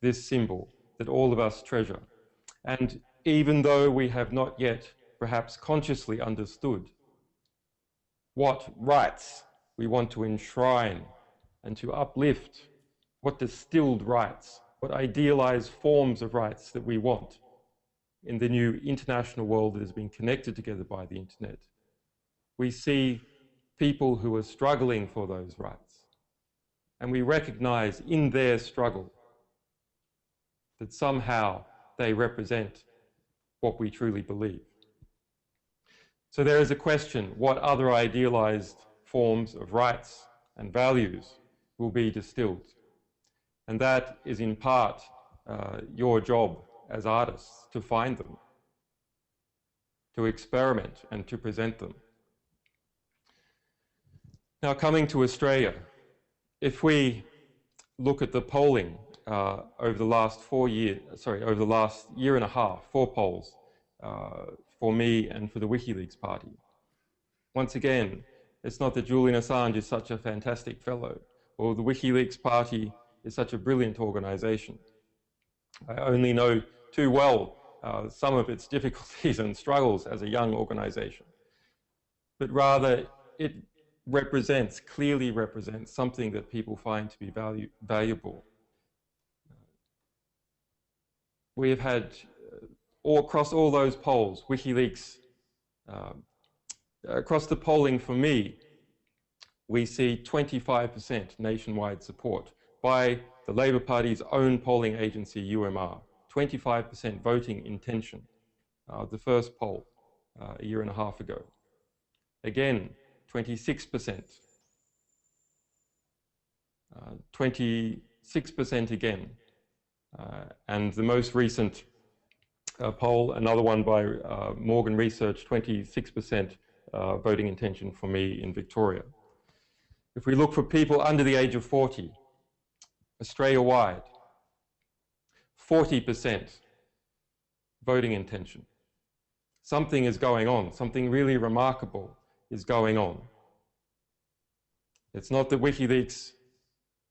this symbol that all of us treasure. And even though we have not yet perhaps consciously understood what rights we want to enshrine and to uplift, what distilled rights, what idealized forms of rights that we want in the new international world that has been connected together by the internet, we see people who are struggling for those rights. And we recognize in their struggle that somehow they represent what we truly believe. So there is a question, what other idealized forms of rights and values will be distilled? And that is in part your job as artists, to find them, to experiment and to present them. Now, coming to Australia, if we look at the polling over the last over the last year and a half, 4 polls for me and for the Wikileaks party. Once again, it's not that Julian Assange is such a fantastic fellow, or the Wikileaks party is such a brilliant organization. I only know too well some of its difficulties and struggles as a young organization, but rather it clearly represents something that people find to be valuable. We have had, across all those polls, Wikileaks, across the polling for me, we see 25% nationwide support by the Labor Party's own polling agency, UMR, 25% voting intention, the first poll a year and a half ago. Again, 26%, 26% again. And the most recent poll, another one by Morgan Research, 26% voting intention for me in Victoria. If we look for people under the age of 40, Australia-wide, 40% voting intention. Something is going on, something really remarkable is going on. It's not that Wikileaks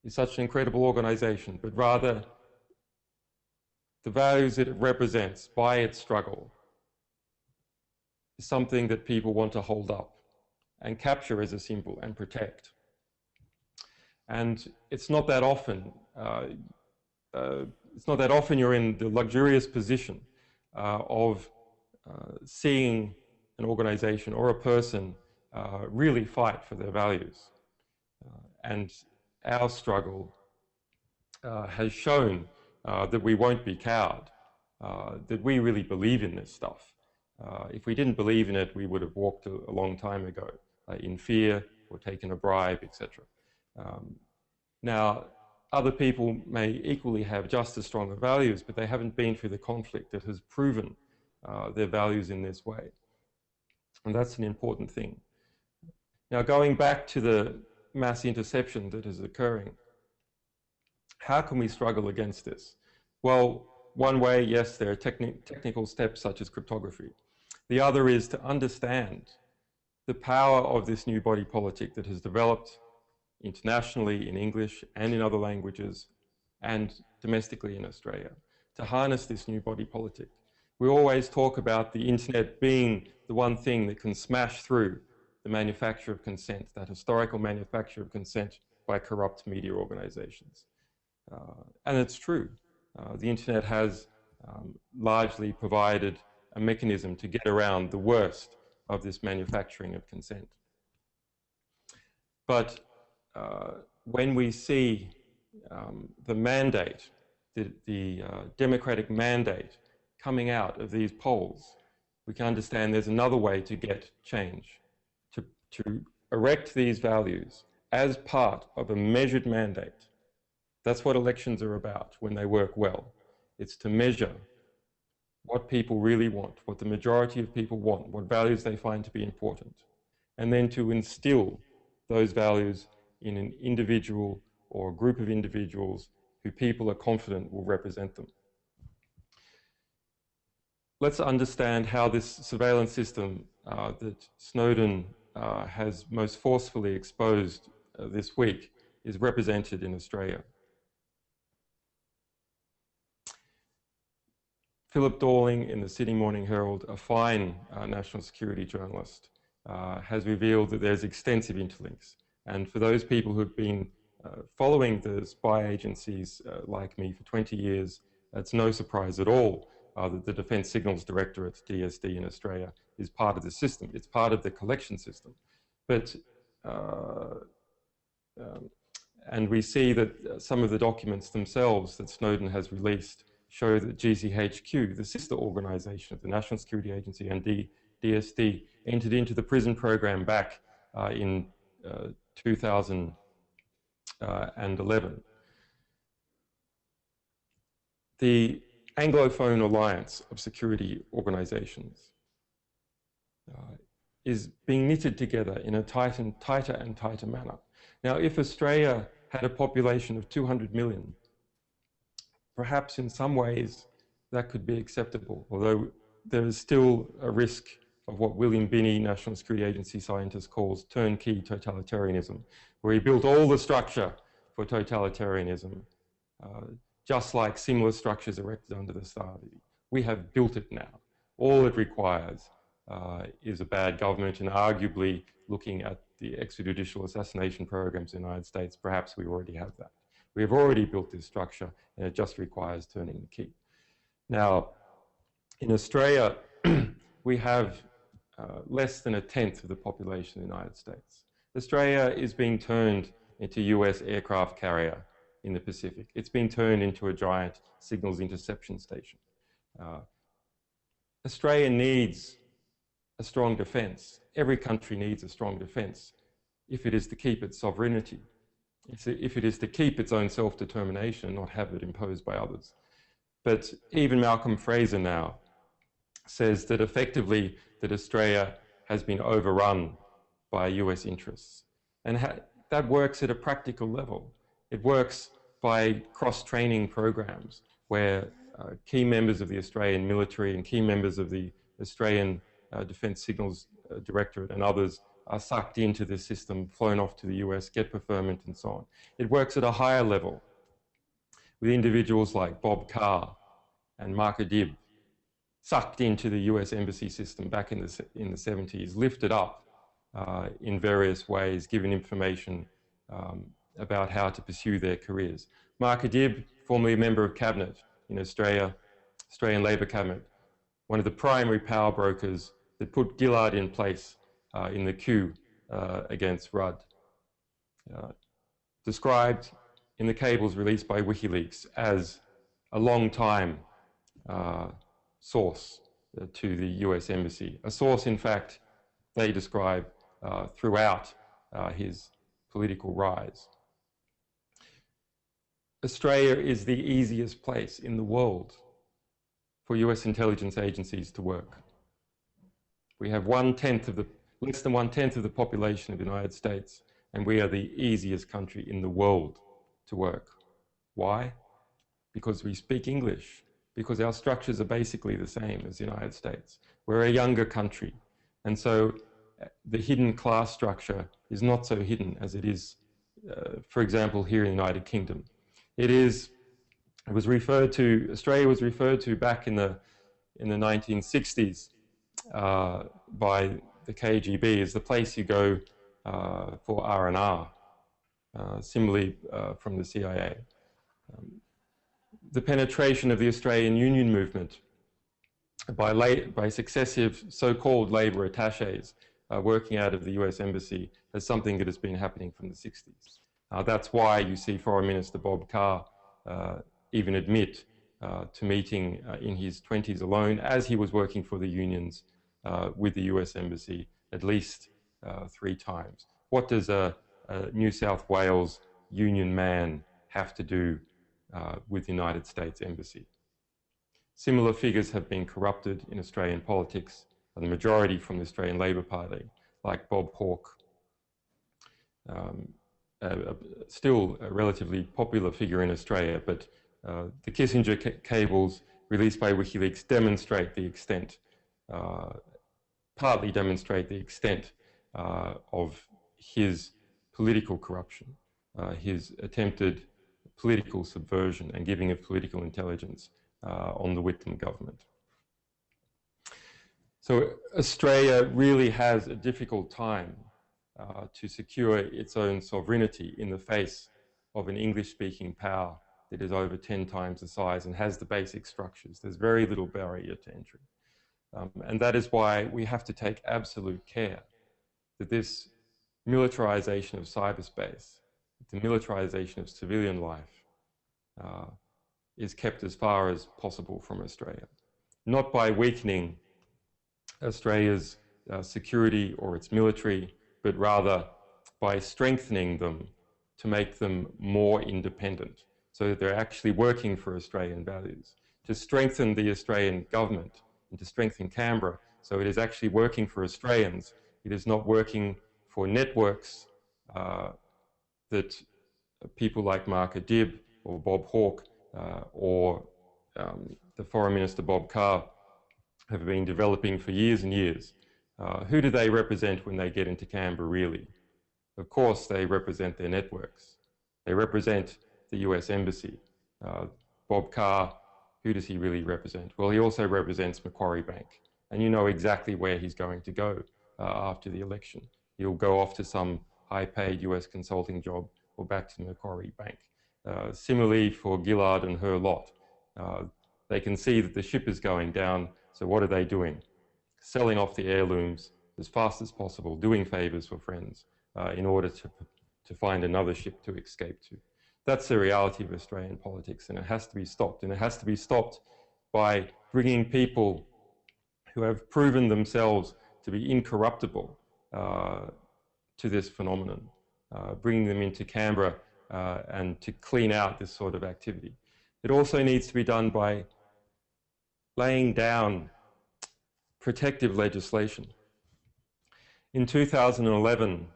is such an incredible organization, but rather the values that it represents by its struggle is something that people want to hold up and capture as a symbol and protect. And it's not that often, you're in the luxurious position of seeing an organization or a person really fight for their values. And our struggle has shown that we won't be cowed, that we really believe in this stuff. If we didn't believe in it, we would have walked a long time ago in fear or taken a bribe, etc. Now, other people may equally have just as strong values, but they haven't been through the conflict that has proven their values in this way. And that's an important thing. Now, going back to the mass interception that is occurring, how can we struggle against this? Well, one way, yes, there are technical steps such as cryptography. The other is to understand the power of this new body politic that has developed internationally in English and in other languages and domestically in Australia, to harness this new body politic. We always talk about the internet being the one thing that can smash through the manufacture of consent, that historical manufacture of consent by corrupt media organizations. And it's true. The internet has largely provided a mechanism to get around the worst of this manufacturing of consent. But when we see the mandate, the democratic mandate coming out of these polls, we can understand there's another way to get change, to erect these values as part of a measured mandate. That's what elections are about when they work well. It's to measure what people really want, what the majority of people want, what values they find to be important, and then to instill those values in an individual or a group of individuals who people are confident will represent them. Let's understand how this surveillance system that Snowden has most forcefully exposed this week is represented in Australia. Philip Dorling in the Sydney Morning Herald, a fine national security journalist, has revealed that there's extensive interlinks. And for those people who've been following the spy agencies like me for 20 years, it's no surprise at all that the Defence Signals Directorate, DSD in Australia, is part of the system. It's part of the collection system. But and we see that some of the documents themselves that Snowden has released show that GCHQ, the sister organisation of the National Security Agency and DSD, entered into the prison program back in 2011. The Anglophone alliance of security organisations is being knitted together in a tighter and tighter manner. Now, if Australia had a population of 200 million, perhaps in some ways that could be acceptable, although there is still a risk of what William Binney, National Security Agency scientist, calls turnkey totalitarianism, where he built all the structure for totalitarianism, just like similar structures erected under the Saudi. We have built it now. All it requires is a bad government, and arguably looking at the extrajudicial assassination programs in the United States, perhaps we already have that. We have already built this structure, and it just requires turning the key. Now, in Australia, we have less than 1/10 of the population of the United States. Australia is being turned into US aircraft carrier in the Pacific. It's been turned into a giant signals interception station. Australia needs a strong defence. Every country needs a strong defence if it is to keep its sovereignty, if it is to keep its own self-determination and not have it imposed by others. But even Malcolm Fraser now says that effectively that Australia has been overrun by US interests. And that works at a practical level. It works by cross-training programs where key members of the Australian military and key members of the Australian Defence Signals Directorate and others are sucked into this system, flown off to the US, get preferment and so on. It works at a higher level with individuals like Bob Carr and Marc sucked into the US embassy system back in the 70s, lifted up in various ways, given information about how to pursue their careers. Marc, formerly a member of Cabinet in Australian Labor Cabinet, one of the primary power brokers that put Gillard in place in the coup against Rudd, described in the cables released by Wikileaks as a long-time source to the US Embassy. A source, in fact, they describe throughout his political rise. Australia is the easiest place in the world for US intelligence agencies to work. We have less than 1/10 of the population of the United States, and we are the easiest country in the world to work. Why? Because we speak English, because our structures are basically the same as the United States. We're a younger country, and so the hidden class structure is not so hidden as it is, for example, here in the United Kingdom. Australia was referred to back in the 1960s by the KGB as the place you go for R&R, similarly from the CIA. The penetration of the Australian Union movement by successive so-called labour attaches working out of the US Embassy is something that has been happening from the 60s. That's why you see Foreign Minister Bob Carr even admit to meeting in his 20s alone, as he was working for the unions with the US Embassy at least 3 times. What does a New South Wales union man have to do with the United States Embassy? Similar figures have been corrupted in Australian politics, and the majority from the Australian Labor Party, like Bob Hawke, still a relatively popular figure in Australia, but the Kissinger cables released by WikiLeaks demonstrate the extent, partly demonstrate the extent of his political corruption, his attempted political subversion and giving of political intelligence on the Whitlam government. So Australia really has a difficult time to secure its own sovereignty in the face of an English-speaking power that is over 10 times the size and has the basic structures. There's very little barrier to entry. And that is why we have to take absolute care that this militarization of cyberspace, the militarization of civilian life, is kept as far as possible from Australia. Not by weakening Australia's security or its military, but rather by strengthening them to make them more independent, so that they're actually working for Australian values. To strengthen the Australian government and to strengthen Canberra, so it is actually working for Australians. It is not working for networks that people like Marc or Bob Hawke or the Foreign Minister Bob Carr have been developing for years and years. Who do they represent when they get into Canberra, really? Of course, they represent their networks. They represent the US Embassy. Bob Carr, who does he really represent? Well, he also represents Macquarie Bank. And you know exactly where he's going to go after the election. He'll go off to some high-paid US consulting job or back to Macquarie Bank. Similarly for Gillard and her lot. They can see that the ship is going down, so what are they doing? Selling off the heirlooms as fast as possible, doing favours for friends in order to find another ship to escape to. That's the reality of Australian politics, and it has to be stopped. And it has to be stopped by bringing people who have proven themselves to be incorruptible to this phenomenon, bringing them into Canberra and to clean out this sort of activity. It also needs to be done by laying down protective legislation. In 2011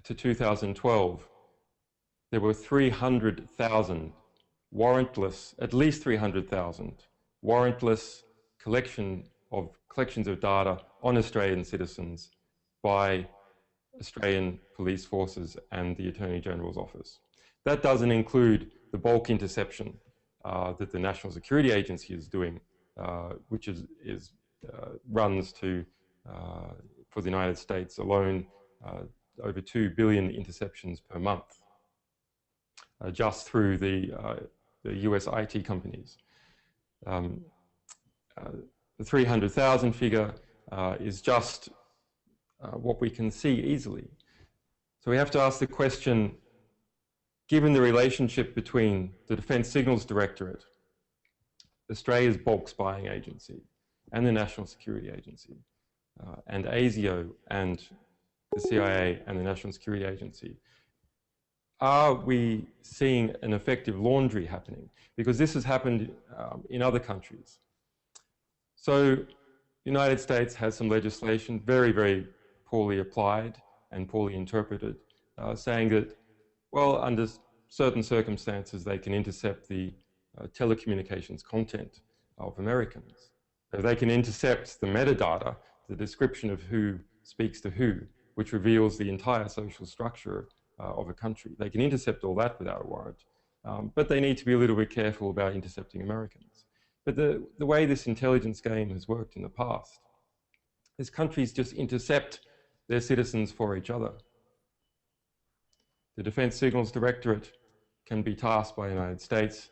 to 2012, there were 300,000 warrantless, at least 300,000 warrantless collections of data on Australian citizens by Australian police forces and the Attorney General's office. That doesn't include the bulk interception that the National Security Agency is doing, which runs to, for the United States alone, over 2 billion interceptions per month, just through the US IT companies. The 300,000 figure is just what we can see easily. So we have to ask the question, given the relationship between the Defence Signals Directorate, Australia's bulk spying agency, and the National Security Agency, and ASIO and the CIA and the National Security Agency, are we seeing an effective laundry happening? Because this has happened in other countries. So the United States has some legislation, very, very poorly applied and poorly interpreted, saying that, well, under certain circumstances, they can intercept the telecommunications content of Americans. So they can intercept the metadata, the description of who speaks to who, which reveals the entire social structure of a country. They can intercept all that without a warrant, but they need to be a little bit careful about intercepting Americans. But the way this intelligence game has worked in the past is countries just intercept their citizens for each other. The Defence Signals Directorate can be tasked by the United States